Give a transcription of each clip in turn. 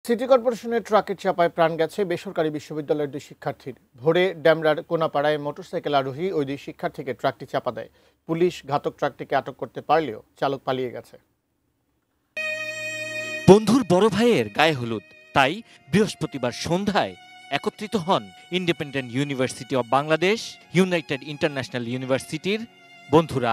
City কর্পোরেশনের ট্রাকের চাপায় প্রাণ গেছে বেসরকারি বিশ্ববিদ্যালয়ের দুই শিক্ষার্থীর। ভোরে ড্যামরার কোনাপাড়ায় মোটরসাইকেল আরোহী ওই দুই শিক্ষার্থীকে ট্রাকটি চাপা দেয়। পুলিশ ঘাতক ট্রাকটিকে আটক করতে পারলেও চালক পালিয়ে গেছে। বন্ধুর বড় ভাইয়ের গায়ে হলুদ, তাই বৃহস্পতিবার সন্ধ্যায় একত্রিত হন independent university of Bangladesh, United international ইউনিভার্সিটির বন্ধুরা।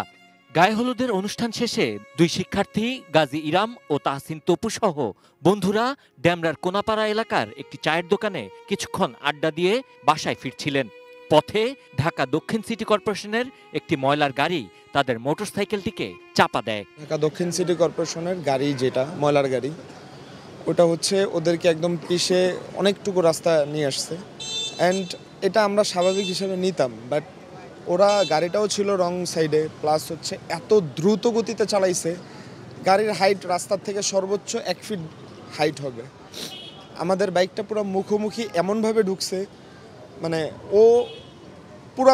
গায়ে হলুদের অনুষ্ঠান শেষে দুই শিক্ষার্থী গাজী ইরাম ও তাহসিন তপু সহ বন্ধুরা ড্যামরার কোনাপাড়া এলাকার একটি চায়ের দোকানে কিছুক্ষণ আড্ডা দিয়ে বাসায় ফিরছিলেন। পথে ঢাকা দক্ষিণ সিটি কর্পোরেশনের একটি ময়লার গাড়ি তাদের মোটরসাইকেলটিকে চাপা দেয়। ঢাকা দক্ষিণ সিটি কর্পোরেশনের গাড়ি, যেটা ময়লার গাড়ি, ওটা হচ্ছে ওদেরকে একদম পিষে অনেকটুকু রাস্তা নিয়ে আসছে। অ্যান্ড এটা আমরা স্বাভাবিক হিসেবে নিতাম, বাট ওরা গাড়িটাও ছিল রং সাইডে, প্লাস হচ্ছে এত দ্রুত গতিতে চালাইছে। গাড়ির হাইট রাস্তার থেকে সর্বোচ্চ 1 ফিট হাইট হবে। আমাদের বাইকটা পুরো মুখোমুখি এমনভাবে ঢুকছে, মানে ও পুরো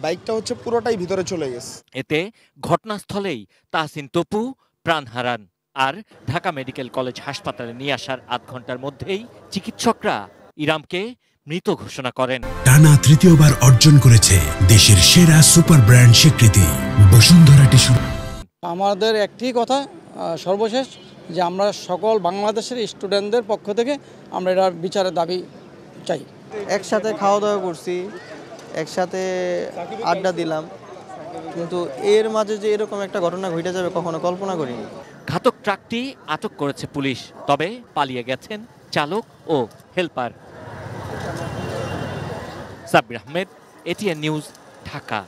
বাইকটা হচ্ছে পুরোটাই ভিতরে চলে গেছে। এতে ঘটনাস্থলেই তাহসিন তপু প্রাণ হারান। আর ঢাকা মেডিকেল কলেজ হাসপাতালে নিয়ে আসার আধ ঘন্টার মধ্যেই চিকিৎসকরা ইরামকে মৃত ঘোষণা করেন। টানা তৃতীয়বার অর্জন করেছে দেশের সেরা সুপার ব্র্যান্ড স্বীকৃতি বসুন্ধরা টিস্যু। আমাদের একটি কথা সর্বশেষ, যে আমরা সকল বাংলাদেশের স্টুডেন্টদের পক্ষ থেকে আমরা এটার বিচারের দাবি চাই। একসাথে খাওয়া দাওয়া করছি, একসাথে আড্ডা দিলাম, কিন্তু এর মাঝে যে এরকম একটা ঘটনা ঘটে যাবে কখনো কল্পনা করিনি। ঘাতক ট্রাকটি আটক করেছে পুলিশ, তবে পালিয়ে গেছেন চালক ও হেলপার। Sabbir Ahmed, ATN news, Dhaka.